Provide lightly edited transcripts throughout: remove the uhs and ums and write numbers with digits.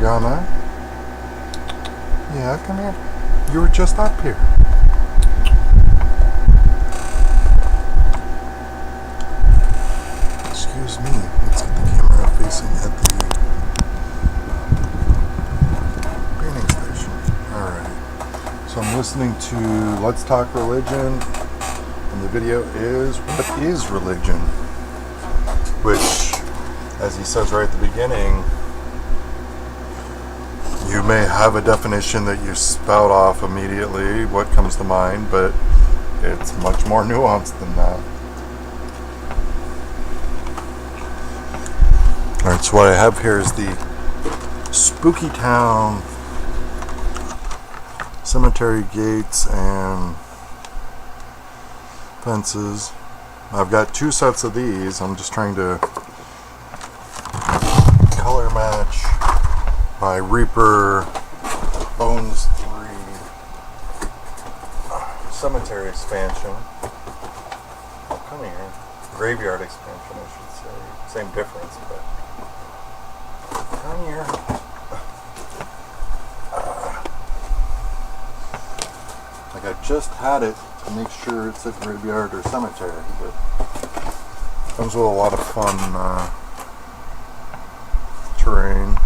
Morgana. Yeah, come here. You were just up here. Excuse me. Let's get the camera facing at the painting station. Alright. So I'm listening to Let's Talk Religion. And the video is, what is religion? Which, as he says right at the beginning, you may have a definition that you spout off immediately, what comes to mind, but it's much more nuanced than that. Alright, so what I have here is the Spooky Town cemetery gates and fences. I've got two sets of these. I'm just trying to color match my Reaper Bones 3 cemetery expansion. Oh, come here. Graveyard expansion, I should say. Same difference, but come here. Like I just had it to make sure it's a graveyard or cemetery, but comes with a lot of fun terrain.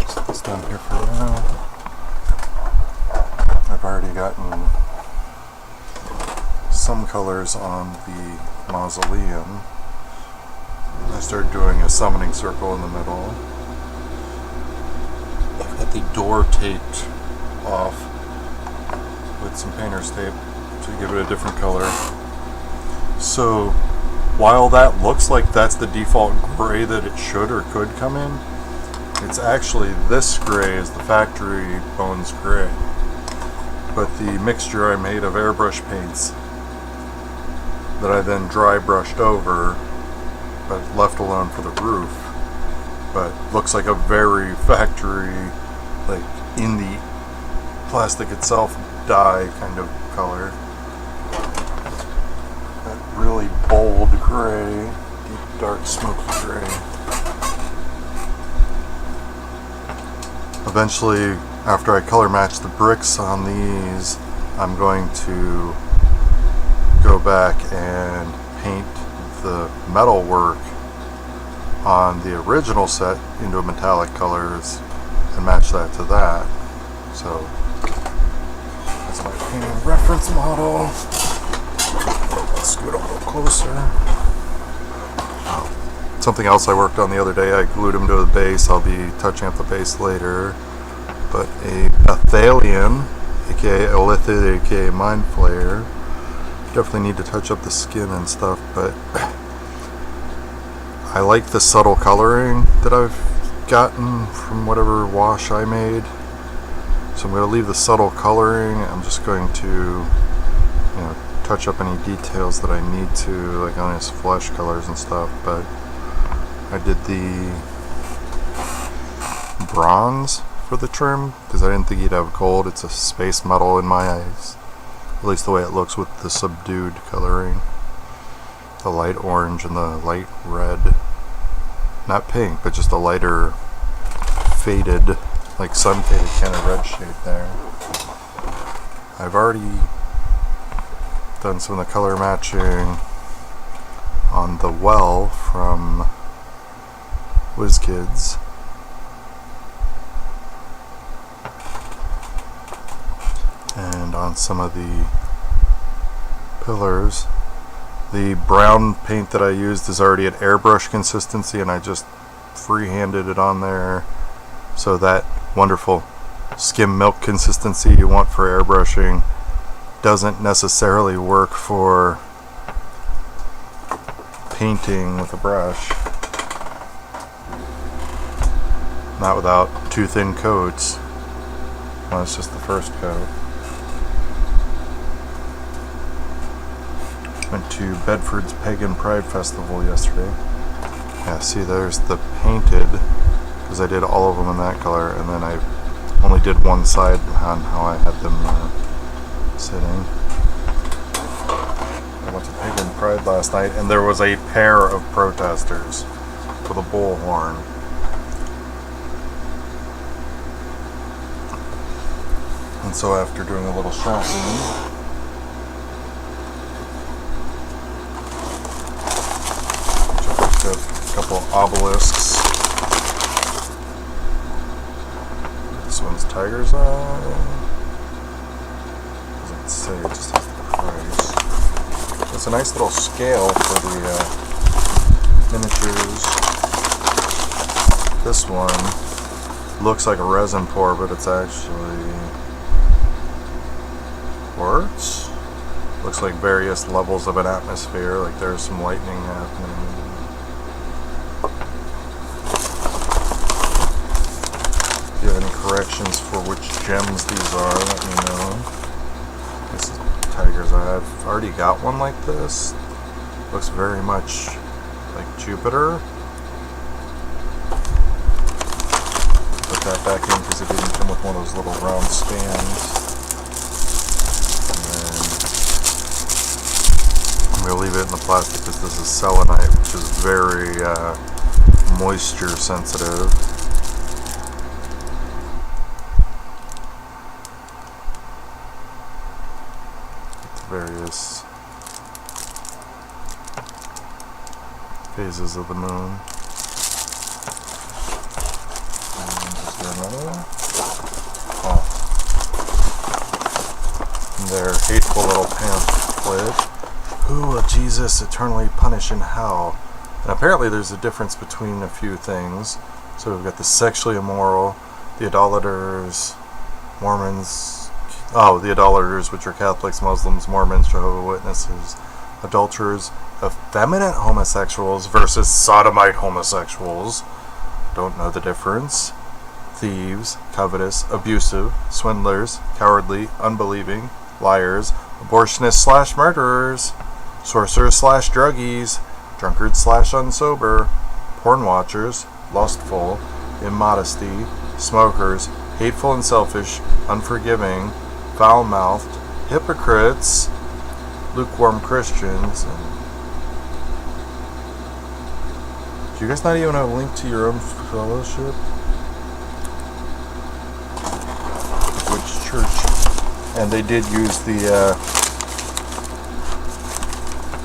Set this down here for now. I've already gotten some colors on the mausoleum. I started doing a summoning circle in the middle. I've got the door taped off with some painter's tape to give it a different color. So while that looks like that's the default gray that it should or could come in, it's actually this gray is the factory Bones gray. But the mixture I made of airbrush paints that I then dry brushed over but left alone for the roof, but looks like a very factory, like in the plastic itself dye kind of color. That really bold gray, deep dark smoky gray. Eventually, after I color match the bricks on these, I'm going to go back and paint the metal work on the original set into metallic colors and match that to that. So that's my painting reference model. Let's scoot a little closer. Something else I worked on the other day, I glued him to the base. I'll be touching up the base later. But a Athalion, aka Elithid, aka Mind Flayer. Definitely need to touch up the skin and stuff, but I like the subtle coloring that I've gotten from whatever wash I made. So I'm going to leave the subtle coloring. I'm just going to, touch up any details that I need to, like on his flesh colors and stuff. But I did the bronze for the trim because I didn't think he'd have gold. It's a space metal in my eyes. At least the way it looks with the subdued coloring. The light orange and the light red. Not pink, but just a lighter faded, like sun faded kind of red shade there. I've already done some of the color matching on the well from Wizkids. And on some of the pillars. The brown paint that I used is already at airbrush consistency, and I just free-handed it on there. So that wonderful skim milk consistency you want for airbrushing doesn't necessarily work for painting with a brush. Not without two thin coats. Well, it's just the first coat. Went to Bedford's Pagan Pride Festival yesterday. Yeah, see, there's the painted, because I did all of them in that color, and then I only did one side on how I had them sitting. I went to Pagan Pride last night, and there was a pair of protesters with a bullhorn. And so after doing a little shopping, a couple obelisks. This one's Tiger's Eye. Doesn't say, it just has the price. It's a nice little scale for the miniatures. This one looks like a resin pour, but it's actually quartz. Looks like various levels of an atmosphere, like there's some lightning happening. If you have any corrections for which gems these are, let me know. This is Tiger's Eye. I've already got one like this. Looks very much like Jupiter. Put that back in because it didn't come with one of those little round stands. I'm going to leave it in the plastic because this is selenite, which is very moisture sensitive. The various phases of the moon. And is there another one? Oh. And their hateful little pamphlet. Who will Jesus eternally punish in hell? And apparently there's a difference between a few things. So we've got the sexually immoral, the idolaters, Mormons. Oh, the idolaters, which are Catholics, Muslims, Mormons, Jehovah's Witnesses, adulterers, effeminate homosexuals versus sodomite homosexuals. Don't know the difference. Thieves, covetous, abusive, swindlers, cowardly, unbelieving, liars, abortionists / murderers, sorcerers / druggies, drunkards / unsober, porn watchers, lustful, immodesty, smokers, hateful and selfish, unforgiving, foul-mouthed, hypocrites, lukewarm Christians. And do you guys not even have a link to your own fellowship? Which church? And they did use the,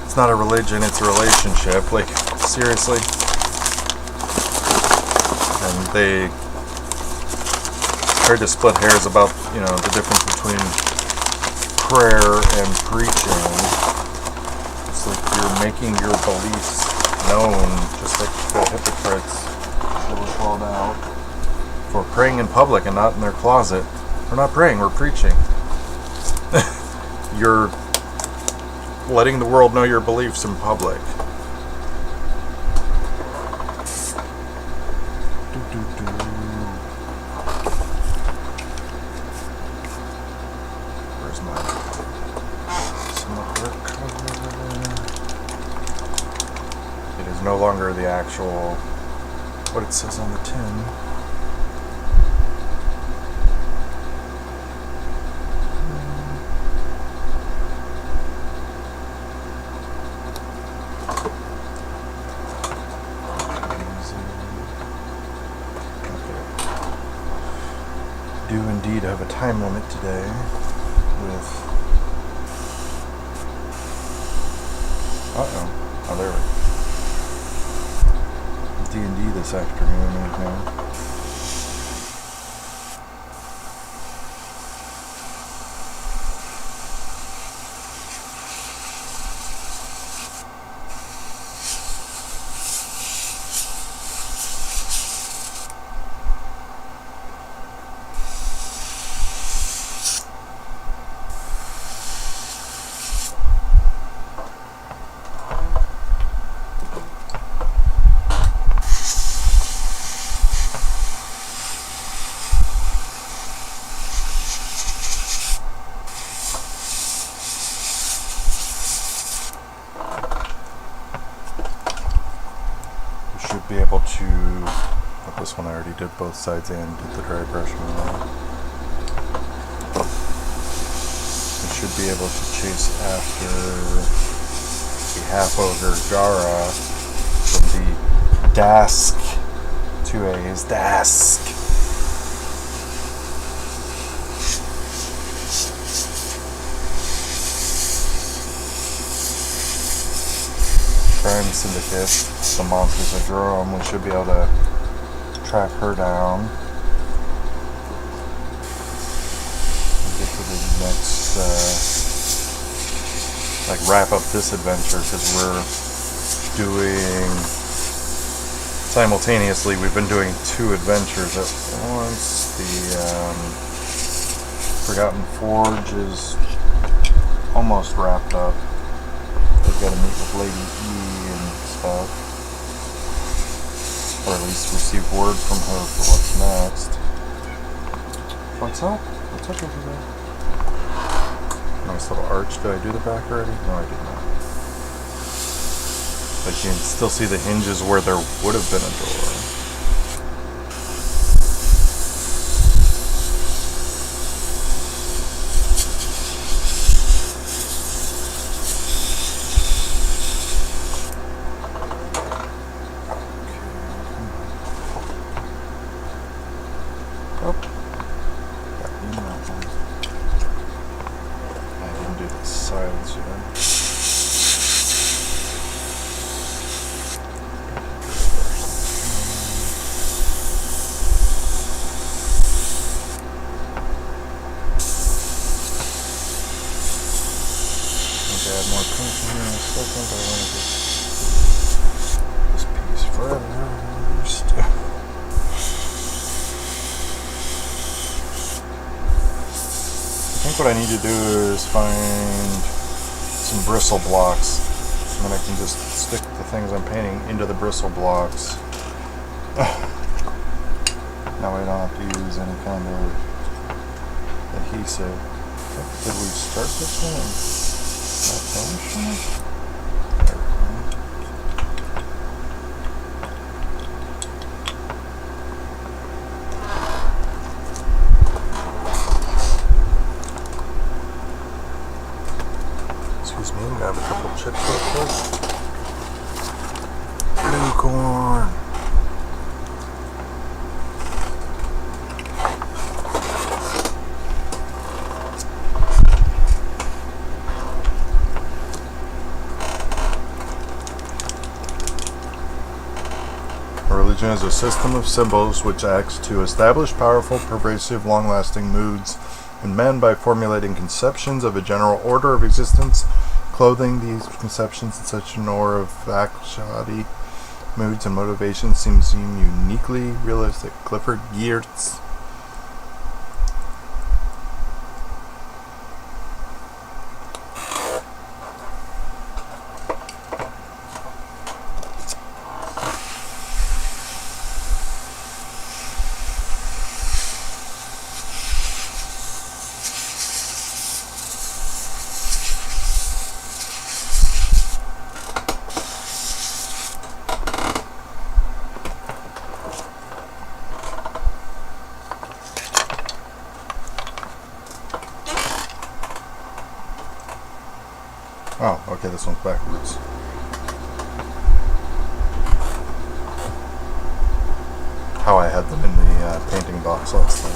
it's not a religion, it's a relationship. Like, seriously? And they tried to split hairs about, you know, the difference between prayer and preaching. It's like you're making your beliefs known, just like the hypocrites that were called out for praying in public and not in their closet. We're not praying, we're preaching. You're letting the world know your beliefs in public. Where's my cover? It is no longer the actual, what it says on the tin. Do indeed have a time limit today with oh there we go. D&D this afternoon right now. Be able to, well, this one I already did both sides and did the dry brush on. We should be able to chase after the half ogre Jara from the Dask 2A's Dask. Crime Syndicate, the Monsters of Jerome. We should be able to track her down. We'll get to the next, like wrap up this adventure, because we're doing simultaneously. We've been doing 2 adventures at once. The Forgotten Forge is almost wrapped up. We've got to meet with Lady E and stuff, or at least receive word from her for what's next. What's up? What's up over there? Nice little arch. Did I do the back already? No, I did not. But you can still see the hinges where there would have been a door. What I need to do is find some bristle blocks, and then I can just stick the things I'm painting into the bristle blocks. Now I don't have to use any kind of adhesive. Did we start this one and not finish it? There we go. Grab a couple chips real quick. Blue corn. A religion is a system of symbols which acts to establish powerful, pervasive, long-lasting moods in men by formulating conceptions of a general order of existence, clothing these conceptions in such an aura of factuality, moods, and motivations seem uniquely realistic. Clifford Geertz. Oh, okay, this one's backwards. How I had them in the painting box last time.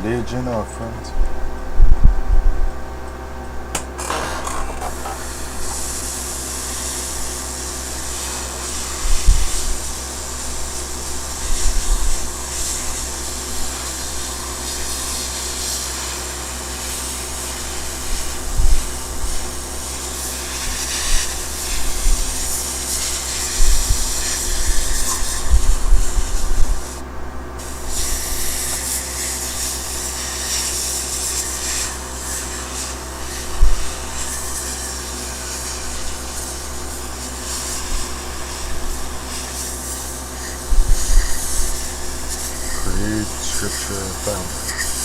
Religion, our friends. Read scripture family.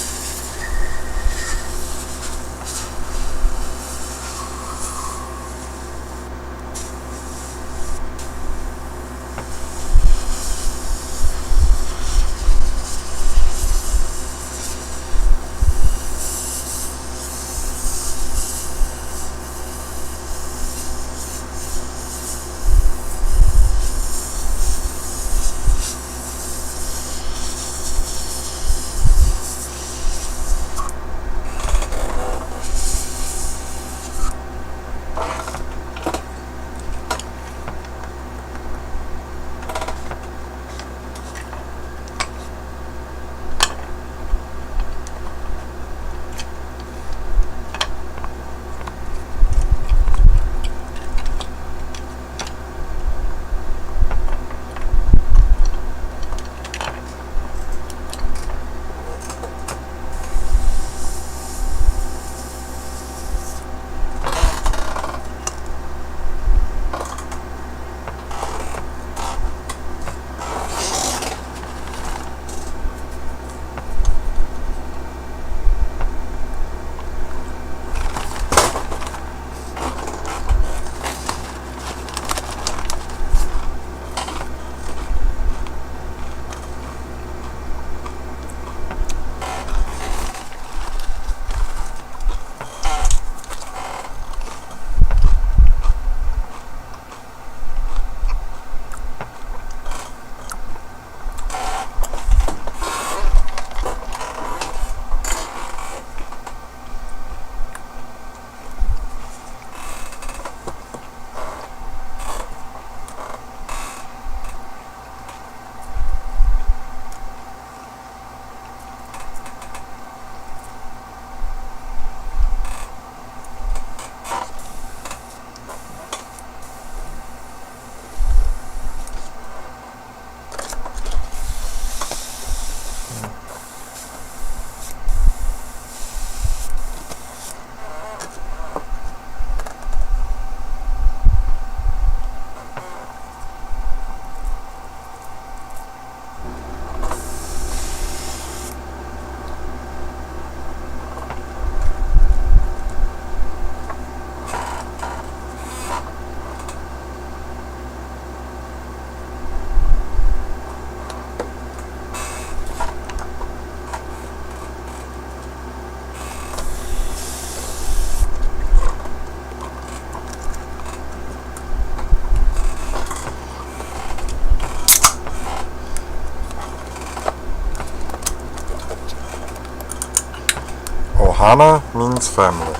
Ohana means family.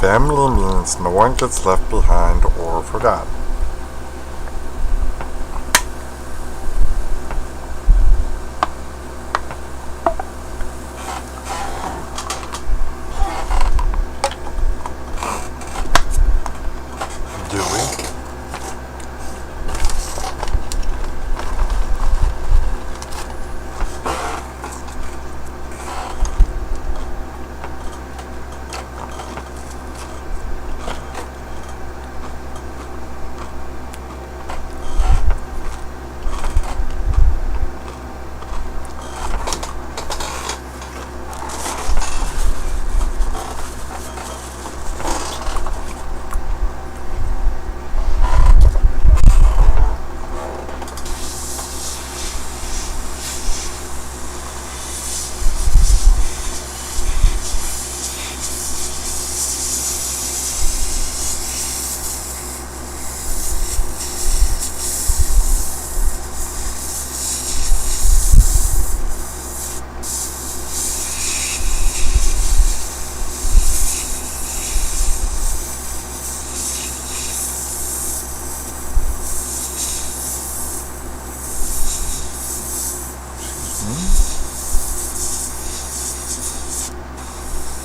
Family means no one gets left behind or forgotten.